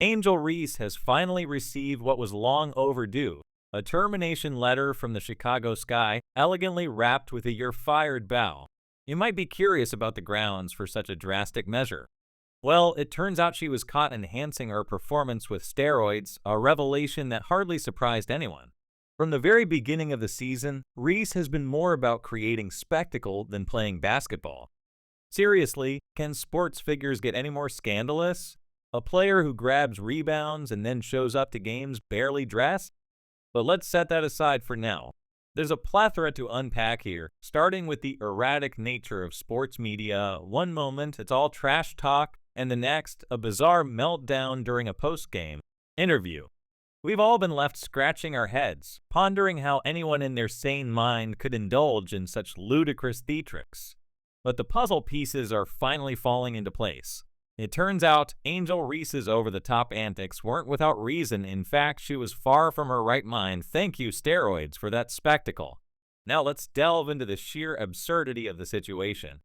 Angel Reese has finally received what was long overdue, a termination letter from the Chicago Sky, elegantly wrapped with a "you're fired" bow. You might be curious about the grounds for such a drastic measure. Well, it turns out she was caught enhancing her performance with steroids, a revelation that hardly surprised anyone. From the very beginning of the season, Reese has been more about creating spectacle than playing basketball. Seriously, can sports figures get any more scandalous? A player who grabs rebounds and then shows up to games barely dressed? But let's set that aside for now. There's a plethora to unpack here, starting with the erratic nature of sports media. One moment, it's all trash talk, and the next, a bizarre meltdown during a post-game interview. We've all been left scratching our heads, pondering how anyone in their sane mind could indulge in such ludicrous theatrics. But the puzzle pieces are finally falling into place. It turns out Angel Reese's over-the-top antics weren't without reason. In fact, she was far from her right mind. Thank you, steroids, for that spectacle. Now let's delve into the sheer absurdity of the situation.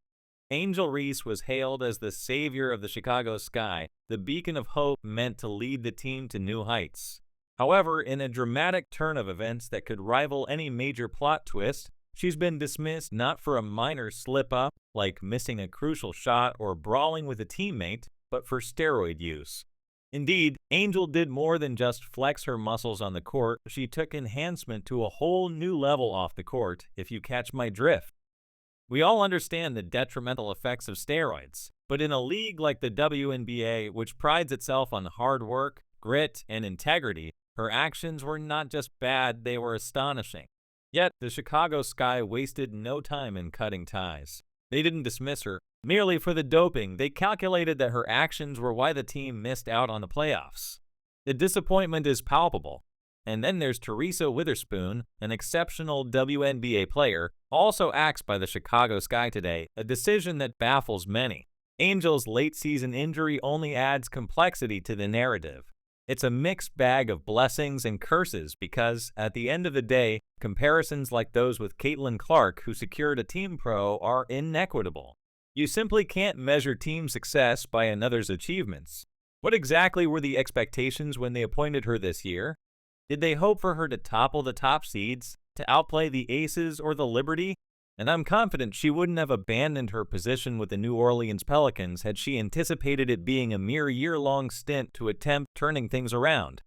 Angel Reese was hailed as the savior of the Chicago Sky, the beacon of hope meant to lead the team to new heights. However, in a dramatic turn of events that could rival any major plot twist, she's been dismissed not for a minor slip-up, like missing a crucial shot or brawling with a teammate, but for steroid use. Indeed, Angel did more than just flex her muscles on the court. She took enhancement to a whole new level off the court, if you catch my drift. We all understand the detrimental effects of steroids, but in a league like the WNBA, which prides itself on hard work, grit, and integrity, her actions were not just bad, they were astonishing. Yet, the Chicago Sky wasted no time in cutting ties. They didn't dismiss her merely for the doping. They calculated that her actions were why the team missed out on the playoffs. The disappointment is palpable. And then there's Teresa Witherspoon, an exceptional WNBA player, also axed by the Chicago Sky today, a decision that baffles many. Angel's late-season injury only adds complexity to the narrative. It's a mixed bag of blessings and curses because, at the end of the day, comparisons like those with Caitlin Clark, who secured a team pro, are inequitable. You simply can't measure team success by another's achievements. What exactly were the expectations when they appointed her this year? Did they hope for her to topple the top seeds, to outplay the Aces or the Liberty? And I'm confident she wouldn't have abandoned her position with the New Orleans Pelicans had she anticipated it being a mere year-long stint to attempt turning things around.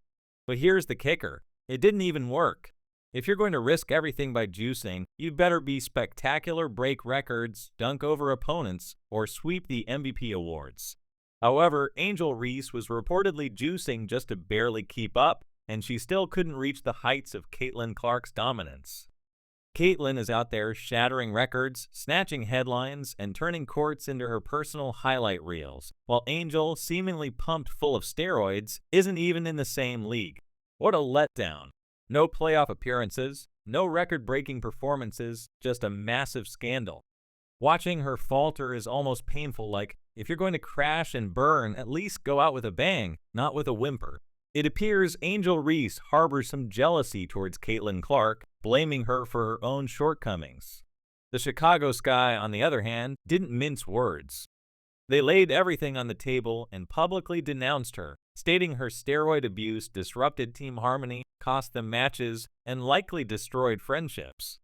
But here's the kicker. It didn't even work. If you're going to risk everything by juicing, you'd better be spectacular, break records, dunk over opponents, or sweep the MVP awards. However, Angel Reese was reportedly juicing just to barely keep up, and she still couldn't reach the heights of Caitlin Clark's dominance. Caitlin is out there shattering records, snatching headlines, and turning courts into her personal highlight reels, while Angel, seemingly pumped full of steroids, isn't even in the same league. What a letdown. No playoff appearances, no record-breaking performances, just a massive scandal. Watching her falter is almost painful, like, if you're going to crash and burn, at least go out with a bang, not with a whimper. It appears Angel Reese harbors some jealousy towards Caitlin Clark, blaming her for her own shortcomings. The Chicago Sky, on the other hand, didn't mince words. They laid everything on the table and publicly denounced her, stating her steroid abuse disrupted team harmony, cost them matches, and likely destroyed friendships.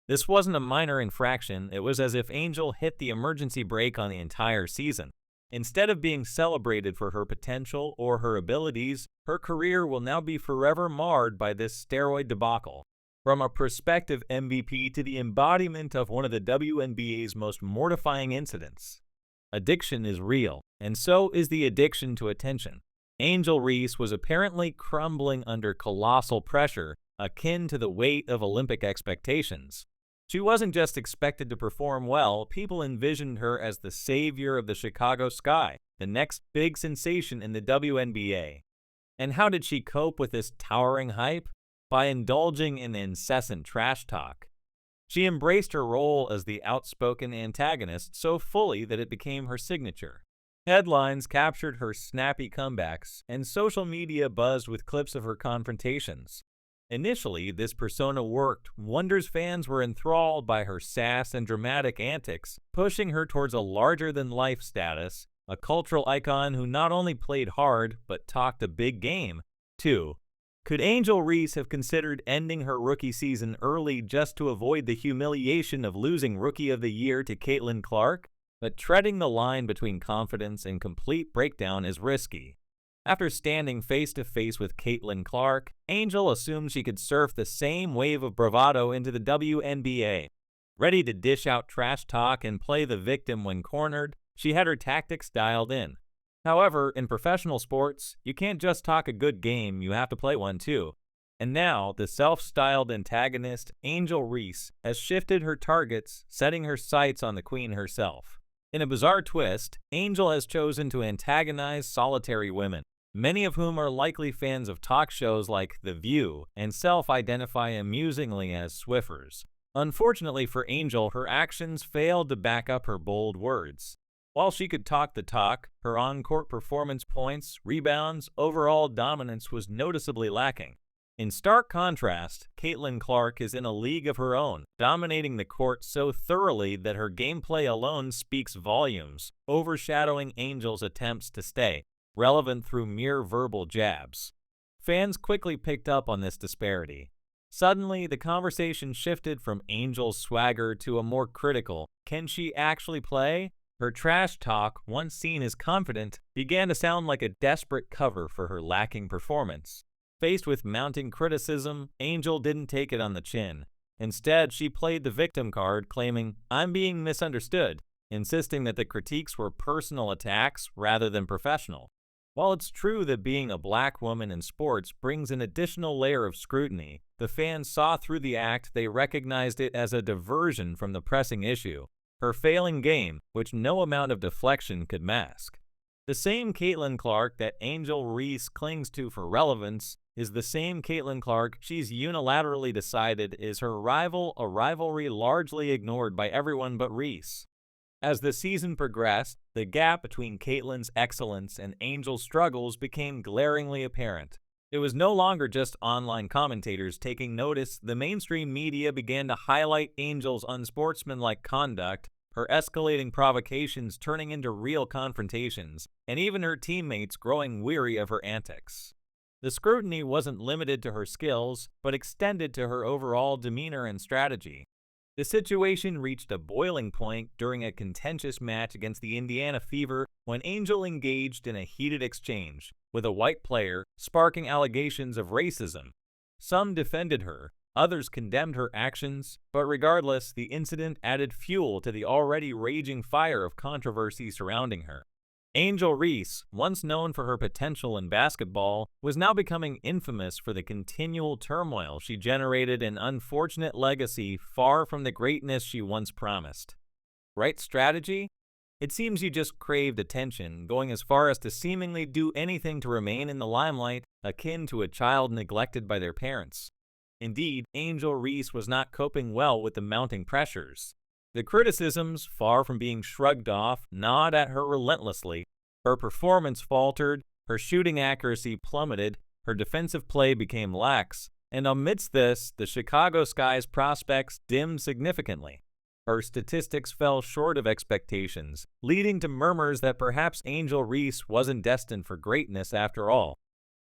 This wasn't a minor infraction. It was as if Angel hit the emergency brake on the entire season. Instead of being celebrated for her potential or her abilities, her career will now be forever marred by this steroid debacle. From a prospective MVP to the embodiment of one of the WNBA's most mortifying incidents. Addiction is real, and so is the addiction to attention. Angel Reese was apparently crumbling under colossal pressure, akin to the weight of Olympic expectations. She wasn't just expected to perform well, people envisioned her as the savior of the Chicago Sky, the next big sensation in the WNBA. And how did she cope with this towering hype? By indulging in incessant trash talk. She embraced her role as the outspoken antagonist so fully that it became her signature. Headlines captured her snappy comebacks, and social media buzzed with clips of her confrontations. Initially, this persona worked. Wonders fans were enthralled by her sass and dramatic antics, pushing her towards a larger-than-life status, a cultural icon who not only played hard but talked a big game. 2. Could Angel Reese have considered ending her rookie season early just to avoid the humiliation of losing Rookie of the Year to Caitlin Clark? But treading the line between confidence and complete breakdown is risky. After standing face-to-face with Caitlin Clark, Angel assumed she could surf the same wave of bravado into the WNBA. Ready to dish out trash talk and play the victim when cornered, she had her tactics dialed in. However, in professional sports, you can't just talk a good game, you have to play one too. And now, the self-styled antagonist, Angel Reese, has shifted her targets, setting her sights on the queen herself. In a bizarre twist, Angel has chosen to antagonize solitary women, many of whom are likely fans of talk shows like The View and self-identify amusingly as Swiffers. Unfortunately for Angel, her actions failed to back up her bold words. While she could talk the talk, her on-court performance points, rebounds, overall dominance was noticeably lacking. In stark contrast, Caitlin Clark is in a league of her own, dominating the court so thoroughly that her gameplay alone speaks volumes, overshadowing Angel's attempts to stay relevant through mere verbal jabs. Fans quickly picked up on this disparity. Suddenly, the conversation shifted from Angel's swagger to a more critical, can she actually play? Her trash talk, once seen as confident, began to sound like a desperate cover for her lacking performance. Faced with mounting criticism, Angel didn't take it on the chin. Instead, she played the victim card, claiming, "I'm being misunderstood," insisting that the critiques were personal attacks rather than professional. While it's true that being a black woman in sports brings an additional layer of scrutiny, the fans saw through the act. They recognized it as a diversion from the pressing issue, her failing game, which no amount of deflection could mask. The same Caitlin Clark that Angel Reese clings to for relevance is the same Caitlin Clark she's unilaterally decided is her rival, a rivalry largely ignored by everyone but Reese. As the season progressed, the gap between Caitlin's excellence and Angel's struggles became glaringly apparent. It was no longer just online commentators taking notice. The mainstream media began to highlight Angel's unsportsmanlike conduct, her escalating provocations turning into real confrontations, and even her teammates growing weary of her antics. The scrutiny wasn't limited to her skills, but extended to her overall demeanor and strategy. The situation reached a boiling point during a contentious match against the Indiana Fever when Angel engaged in a heated exchange with a white player, sparking allegations of racism. Some defended her, others condemned her actions, but regardless, the incident added fuel to the already raging fire of controversy surrounding her. Angel Reese, once known for her potential in basketball, was now becoming infamous for the continual turmoil she generated, an unfortunate legacy far from the greatness she once promised. Right strategy? It seems you just craved attention, going as far as to seemingly do anything to remain in the limelight, akin to a child neglected by their parents. Indeed, Angel Reese was not coping well with the mounting pressures. The criticisms, far from being shrugged off, gnawed at her relentlessly. Her performance faltered, her shooting accuracy plummeted, her defensive play became lax, and amidst this, the Chicago Sky's prospects dimmed significantly. Her statistics fell short of expectations, leading to murmurs that perhaps Angel Reese wasn't destined for greatness after all.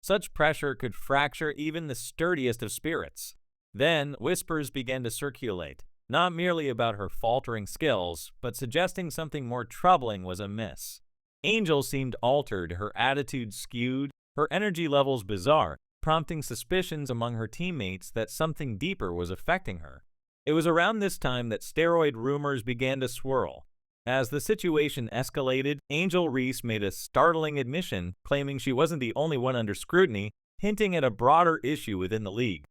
Such pressure could fracture even the sturdiest of spirits. Then, whispers began to circulate, not merely about her faltering skills, but suggesting something more troubling was amiss. Angel seemed altered, her attitude skewed, her energy levels bizarre, prompting suspicions among her teammates that something deeper was affecting her. It was around this time that steroid rumors began to swirl. As the situation escalated, Angel Reese made a startling admission, claiming she wasn't the only one under scrutiny, hinting at a broader issue within the league.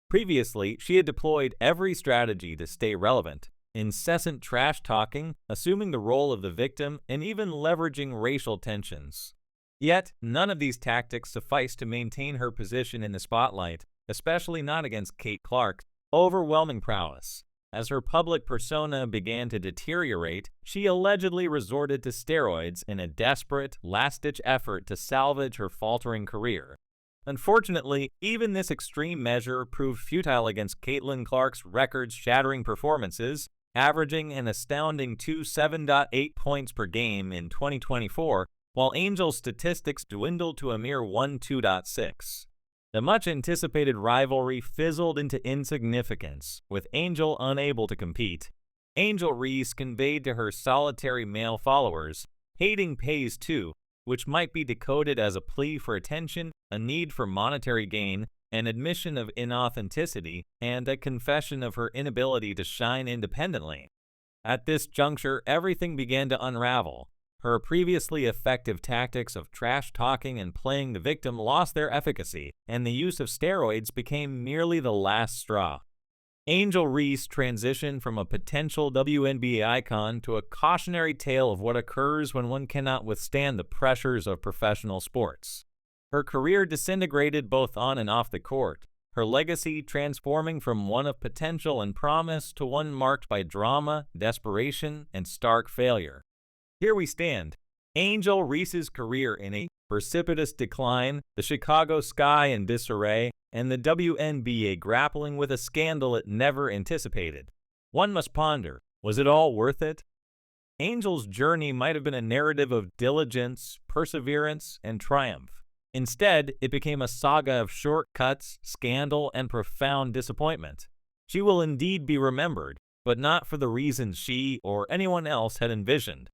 Previously, she had deployed every strategy to stay relevant: incessant trash talking, assuming the role of the victim, and even leveraging racial tensions. Yet, none of these tactics sufficed to maintain her position in the spotlight, especially not against Cait Clark's overwhelming prowess. As her public persona began to deteriorate, she allegedly resorted to steroids in a desperate, last-ditch effort to salvage her faltering career. Unfortunately, even this extreme measure proved futile against Caitlin Clark's record-shattering performances. averaging an astounding 27.8 points per game in 2024, while Angel's statistics dwindled to a mere 12.6. The much-anticipated rivalry fizzled into insignificance, with Angel unable to compete. Angel Reese conveyed to her solitary male followers, "Hating pays too," which might be decoded as a plea for attention, a need for monetary gain, an admission of inauthenticity, and a confession of her inability to shine independently. At this juncture, everything began to unravel. Her previously effective tactics of trash-talking and playing the victim lost their efficacy, and the use of steroids became merely the last straw. Angel Reese transitioned from a potential WNBA icon to a cautionary tale of what occurs when one cannot withstand the pressures of professional sports. Her career disintegrated both on and off the court, her legacy transforming from one of potential and promise to one marked by drama, desperation, and stark failure. Here we stand, Angel Reese's career in a precipitous decline, the Chicago Sky in disarray, and the WNBA grappling with a scandal it never anticipated. One must ponder, was it all worth it? Angel's journey might have been a narrative of diligence, perseverance, and triumph. Instead, it became a saga of shortcuts, scandal, and profound disappointment. She will indeed be remembered, but not for the reasons she or anyone else had envisioned.